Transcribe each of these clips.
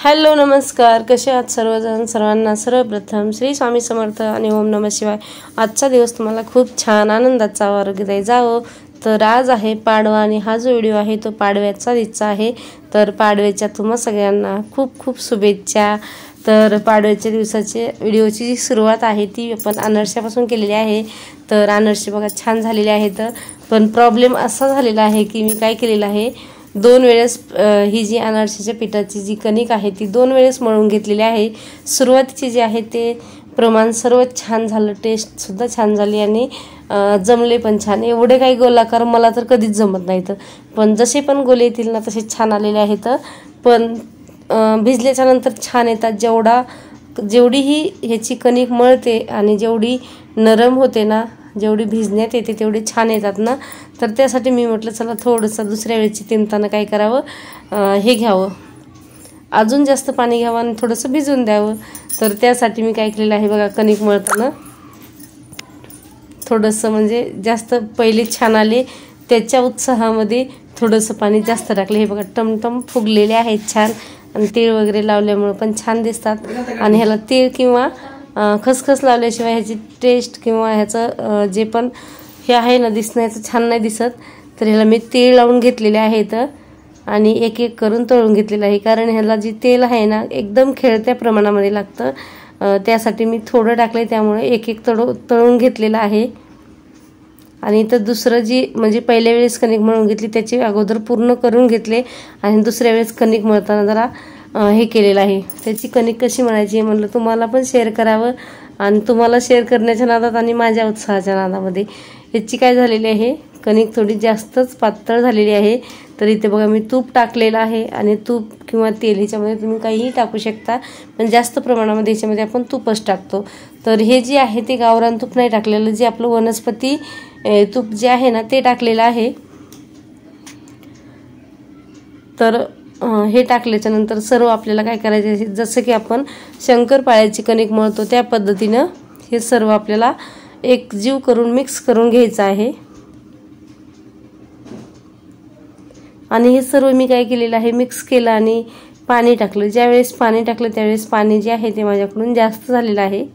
Hello नमस्कार, कसे आहात सर्वजण? सर्वांना सर्वप्रथम श्री स्वामी समर्थ आणि ओम नमः शिवाय. आजचा दिवस तुम्हाला खूप छान आनंदाचा आरोग्यदायी जावो. तर आज आहे पाडवा आणि हा जो व्हिडिओ आहे तो पाडव्याचा दिवस आहे. तर पाडव्याच्या तुम्हा सगळ्यांना खूप खूप शुभेच्छा. तर पाडव्याच्या दिवसाची व्हिडिओची जी सुरुवात आहे ती आपण अनर्शापासून केलेली आहे. तर अनर्से बघा छान झालेले आहेत, पण प्रॉब्लेम असा झालेला आहे की मी काय केलेलं आहे, 2 वेळेस ही जी अनारशाच्या पिठाची जी कणिक आहे ती 2 वेळेस मळून घेतलेली आहे. सुरुवातीचे जे आहे ते प्रमाण सर्व छान झालं, टेस्ट सुद्धा छान झाली आणि जमले पण छान. एवढे काही गोलाकार मला तर कधीच जमत नाहीत, पण जसे पण गोले येतील ना तसे छान आलेले आहेत. पण भिजल्याच्या नंतर छान येतात. जेवढी ही ह्याची कणिक मळते आणि जेवढी नरम होते ना, जेवढी भिजण्यात येते तेवढी छान येतात ना. तर त्यासाठी मी म्हटलं चला थोडंसं दुसऱ्या वेळची तिंबताना काय करावं, हे घ्यावं, अजून जास्त पाणी घ्यावं आणि थोडंसं भिजवून द्यावं. तर त्यासाठी मी काय केलेलं आहे बघा, कणिक मळताना थोडंसं म्हणजे जास्त पहिले छान आले त्याच्या उत्साहामध्ये थोडंसं पाणी जास्त टाकले. हे बघा टमटम फुगलेले आहेत छान आणि तीळ वगैरे लावल्यामुळे पण छान दिसतात. आणि ह्याला तीळ किंवा खसखस लावल्याशिवाय ह्याची टेस्ट किंवा ह्याचं जे पण हे आहे ना दिसण्याचं छान नाही दिसत. तर ह्याला मी तीळ लावून घेतलेले आहेत आणि एक एक करून तळून घेतलेलं आहे, कारण ह्याला जी तेल आहे ना एकदम खेळत्या प्रमाणामध्ये लागतं. त्यासाठी मी थोडं टाकले, त्यामुळे एक एक तळून घेतलेलं आहे. आणि तर दुसरं जी म्हणजे पहिल्या वेळेस कणिक मळून घेतली त्याची अगोदर पूर्ण करून घेतले आणि दुसऱ्या वेळेस कणिक मळताना जरा हे केलेलं आहे. त्याची कणिक कशी मळायची म्हणलं तुम्हाला पण शेअर करावं, आणि तुम्हाला शेअर करण्याच्या नादात आणि माझ्या उत्साहाच्या नादामध्ये याची काय झालेली आहे, कणिक थोडी जास्तच पातळ झालेली आहे. तर इथे बघा मी तूप टाकलेलं आहे आणि तूप किंवा तेल ह्याच्यामध्ये तुम्ही काहीही टाकू शकता, पण जास्त प्रमाणामध्ये ह्याच्यामध्ये आपण तूपच टाकतो. तर हे जे आहे ते गावरान तूप नाही टाकलेलं, जे आपलं वनस्पती तूप जे आहे ना ते टाकलेलं आहे. तर हे टाकल्याच्या नंतर सर्व आपल्याला काय करायचे आहे, जसं की आपण शंकरपाळ्याची कणिक मळतो त्या पद्धतीनं हे सर्व आपल्याला एकजीव करून मिक्स करून घ्यायचं आहे. आणि हे सर्व मी काय केलेलं आहे, मिक्स केलं आणि पाणी टाकलं. ज्यावेळेस पाणी टाकलं त्यावेळेस पाणी जे आहे ते माझ्याकडून जास्त झालेलं आहे.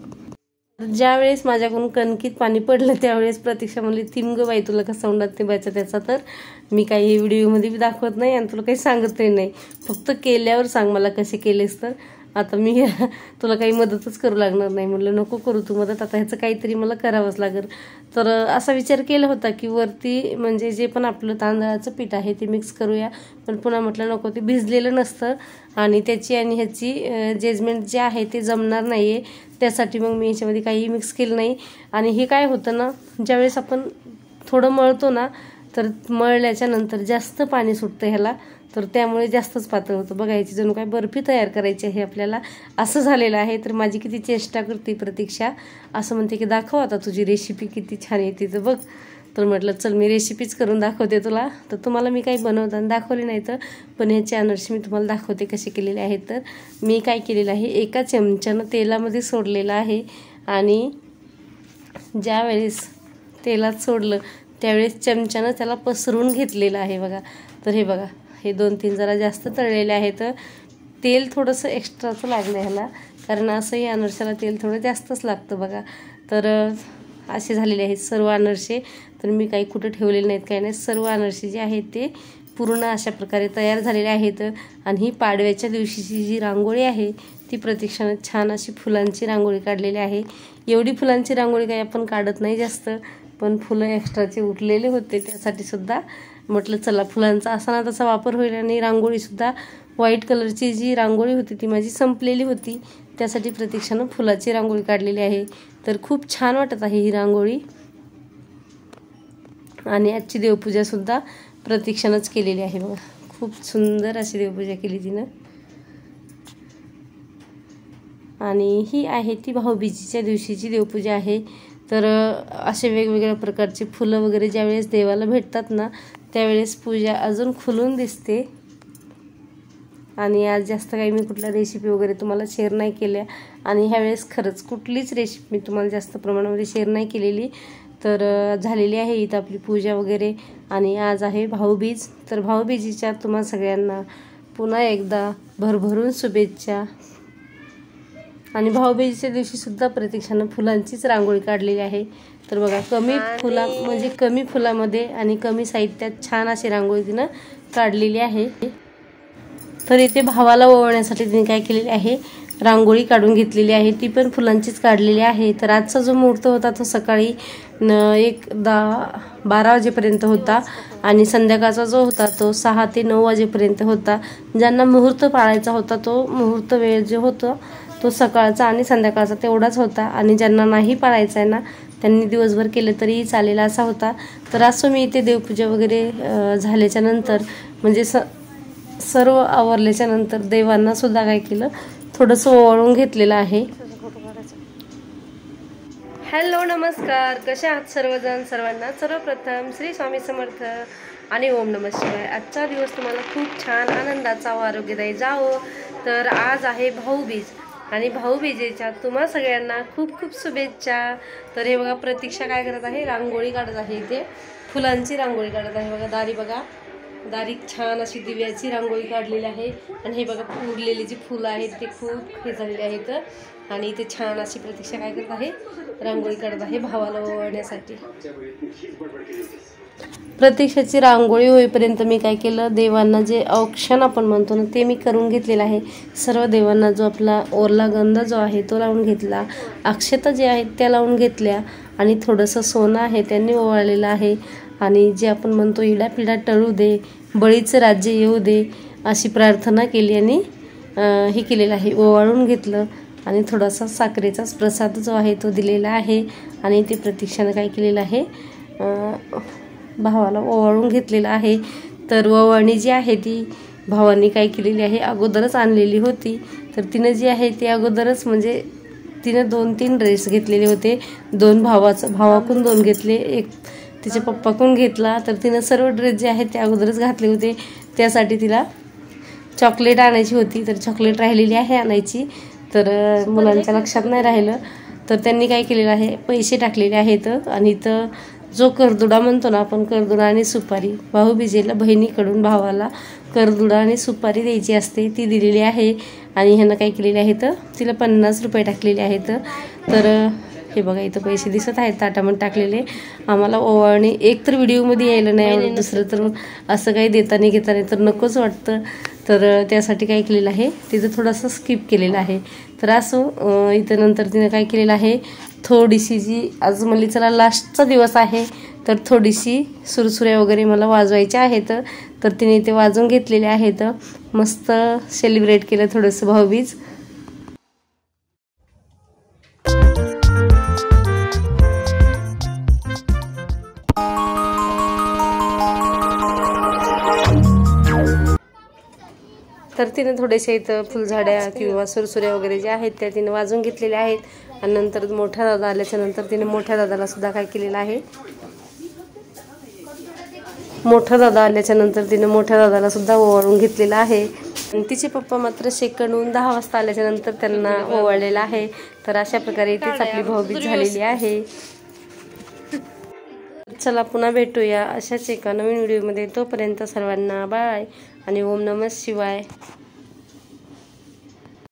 ज्यावेळेस माझ्याकडून कणकीत पाणी पडलं त्यावेळेस प्रतीक्षा म्हणली, "थिम ग बाई, तुला कसा उंडात ते बायचा त्याचा." तर मी काही व्हिडिओमध्ये बी दाखवत नाही आणि तुला काही सांगतही नाही, फक्त केल्यावर सांग मला कसे केलेस. तर आता मी तुला काही मदतच करू लागणार नाही. म्हटलं नको करू तू मदत, आता ह्याचं काहीतरी मला करावंच लागेल. तर असा विचार केला होता की वरती म्हणजे जे पण आपलं तांदळाचं पीठ आहे ते मिक्स करूया, पण पुन्हा म्हटलं नको, ते भिजलेलं नसतं आणि त्याची आणि ह्याची जजमेंट जे आहे ते जमणार नाही आहे. त्यासाठी मग मी ह्याच्यामध्ये काही मिक्स केलं नाही. आणि हे काय होतं ना, ज्यावेळेस आपण थोडं मळतो ना तर मळल्याच्या नंतर जास्त पाणी सुटतं ह्याला, तर त्यामुळे जास्तच पातळ होतं. बघा याची जणू काय बर्फी तयार करायची आहे आपल्याला, असं झालेलं आहे. तर माझी किती चेष्टा करते प्रतीक्षा, असं म्हणते की दाखव आता तुझी रेसिपी किती छान येते तर बघ. तर म्हटलं चल मी रेसिपीच करून दाखवते तुला. तर तुम्हाला मी काही बनवताना दाखवले नाही तर, पण ह्याचे अनर्से मी तुम्हाला दाखवते कसे केलेले आहेत. तर मी काय केलेलं आहे, एका चमच्यानं तेलामध्ये सोडलेलं आहे आणि ज्यावेळेस तेलात सोडलं त्यावेळेस चमच्यानं त्याला पसरून घेतलेलं आहे बघा. तर हे बघा, हे 2-3 जरा जास्त तळलेले आहेत. तेल थोडंसं एक्स्ट्राचं लागलं ह्याला, कारण असंही अनर्शाला तेल थोडं जास्तच लागतं बघा. तर असे झालेले आहेत सर्व अनर्से. तर मी काही कुठं ठेवलेले नाहीत काही नाही, सर्व अनर्से जे आहेत ते पूर्ण अशा प्रकारे तयार झालेले आहेत. आणि ही पाडव्याच्या दिवशीची जी रांगोळी आहे ती प्रतीक्षाने छान अशी फुलांची रांगोळी काढलेली आहे. एवढी फुलांची रांगोळी काही आपण काढत नाही जास्त, पण फुलं एक्स्ट्राचे उठलेले होते त्यासाठी सुद्धा म्हटलं चला फुलांचा असा ना तसा वापर होईल. आणि रांगोळीसुद्धा व्हाईट कलरची जी रांगोळी होती ती माझी संपलेली होती, त्यासाठी प्रतीक्षानं फुलाची रांगोळी काढलेली आहे. तर खूप छान वाटत आहे ही रांगोळी. आणि आजची देवपूजासुद्धा प्रतीक्षानंच केलेली आहे बघा, खूप सुंदर अशी देवपूजा केली तिनं. आणि ही आहे ती भाऊबीजेच्या दिवशीची देवपूजा आहे. तर असे वेगवेगळ्या प्रकारची फुलं वगैरे ज्यावेळेस देवाला भेटतात ना त्यावेळेस पूजा अजून खुलून दिसते. आणि आज जास्त काही मी कुठल्या रेसिपी वगैरे तुम्हाला शेअर नाही केल्या, आणि ह्यावेळेस खरंच कुठलीच रेसिपी मी तुम्हाला जास्त प्रमाणामध्ये शेअर नाही केलेली. तर झालेली आहे इथं आपली पूजा वगैरे. आणि आज आहे भाऊबीज. तर भाऊबीजेच्या तुम्हा सगळ्यांना पुन्हा एकदा भरभरून शुभेच्छा। आणि भाऊबीजेच्या दिवशी सुद्धा प्रतीक्षानं फुलांचीच रांगोळी काढलेली आहे। तर बघा कमी फुलामध्ये आणि कमी साहित्यात छान अशी रांगोळी तिनं काढलेली आहे। तर इथे भावाला ओवाळण्यासाठी तिने काय केलेले आहे, रांगोळी काढून घेतलेली आहे, ती पण फुलांचीच काढलेली आहे। तर आजचा जो मुहूर्त होता तो सकाळी 12 वाजेपर्यंत होता आणि संध्याकाळचा जो होता तो 6 ते 9 वाजेपर्यंत होता। ज्यांना मुहूर्त पाळायचा होता तो मुहूर्त वेळ जो होता तो सकाळचा आणि संध्याकाळचा तेवढाच होता आणि ज्यांना नाही पाळायचा आहे ना त्यांनी दिवसभर केलं तरीही चालेल असा होता। तर असं मी इथे देवपूजा वगैरे झाल्याच्या नंतर म्हणजे सर्व आवरल्याच्या नंतर देवांना सुद्धा काय केलं, थोडंसं ओवाळून घेतलेलं आहे। हॅलो नमस्कार, कसे आहात सर्वजण? सर्वांना सर्वप्रथम श्री स्वामी समर्थ आणि ओम नमः शिवाय। आजचा दिवस तुम्हाला खूप छान आनंदाचा व आरोग्यदायी जावो। तर आज आहे भाऊबीज आणि भाऊबीजेच्या तुम्हा सगळ्यांना खूप खूप शुभेच्छा। तर हे बघा प्रतीक्षा काय करत आहे, रांगोळी काढत आहे, इथे फुलांची रांगोळी काढत आहे। बघा दारी छान अशी दिव्याची रांगोळी काढलेली आहे आणि हे बघा उरलेली जी फुलं आहेत ते खूप हे झालेले आहेत आणि इथे छान अशी प्रतीक्षा काय करत आहे, रांगोळी काढत आहे भावाला ओवाळण्यासाठी। प्रतीक्षाची रांगोळी होईपर्यंत मी काय केलं, देवांना जे औक्षण आपण म्हणतो ना ते मी करून घेतलेलं आहे। सर्व देवांना जो आपला ओरला गंध जो आहे तो लावून घेतला, अक्षता जे आहेत त्या लावून घेतल्या आणि थोडंसं सोनं आहे त्यांनी ओवाळलेलं आहे आणि जे आपण म्हणतो इडापिडा टळू दे, बळीचं राज्य येऊ दे अशी प्रार्थना केली आणि हे केलेलं आहे, ओवाळून घेतलं आणि थोडासा साखरेचाच प्रसाद जो आहे तो दिलेला आहे आणि ते प्रतीक्षानं काय केलेलं आहे, भावाला ओवाळून घेतलेलं आहे। तर ओवाळणी जी आहे ती भावानी काय केलेली आहे, अगोदरच आणलेली होती। तर तिनं जी आहे ती अगोदरच म्हणजे तिनं 2-3 ड्रेस घेतलेले होते, 2 भावाकडून 2 घेतले, एक तिच्या पप्पाकडून घेतला। तर तिनं सर्व ड्रेस जे आहेत ते अगोदरच घातले होते, त्यासाठी तिला चॉकलेट आणायची होती। तर चॉकलेट राहिलेली आहे आणायची, तर मुलांच्या लक्षात नाही राहिलं। तर त्यांनी काय केलेलं आहे, पैसे टाकलेले आहेत आणि इथं जो करदुडा म्हणतो ना आपण, करदुडा आणि सुपारी, भाऊबीजेला बहिणीकडून भावाला करदुडा आणि सुपारी द्यायची असते ती दिलेली आहे आणि ह्यानं काय केलेले आहेत, तिला 50 रुपये टाकलेले आहेत। तर हे बघा इथं पैसे दिसत आहेत ताटामध्ये टाकलेले। आम्हाला ओवाळणी एक तर व्हिडिओमध्ये यायला नाही आवडत, दुसरं तर असं काही देताना घेताना तर नकोच वाटतं। तर त्यासाठी काय केलेलं आहे, तिथं थोडंसं स्किप केलेलं आहे। तर असं इथं नंतर तिनं काय केलेलं आहे, थोडीशी जी आज म्हणली चला लास्टचा दिवस आहे तर थोडीशी सुरसुऱ्या वगैरे मला वाजवायच्या आहेत, तर तिने ते वाजवून घेतलेले आहेत। मस्त सेलिब्रेट केलं थोडंसं भाऊबीज। तर तिने थोडेसे इथं फुलझाड्या किंवा सुरसुऱ्या वगैरे ज्या आहेत त्या तिने वाजवून घेतलेल्या आहेत आणि नंतर मोठा दादा आल्याच्या नंतर तिने मोठ्या दादाला सुद्धा काय केलेलं आहे, मोठा दादा आल्याच्या नंतर तिने मोठ्या दादाला सुद्धा ओवाळून घेतलेला आहे। तिचे पप्पा मात्र शेकडून 10 वाजता आल्याच्या नंतर त्यांना ओवाळलेलं आहे। तर अशा प्रकारे इथेच आपली भाऊबीज झालेली आहे। चला पुन्हा भेटूया अशाच एका नवीन व्हिडिओमध्ये, तोपर्यंत सर्वांना बाय आणि ओम नमः शिवाय।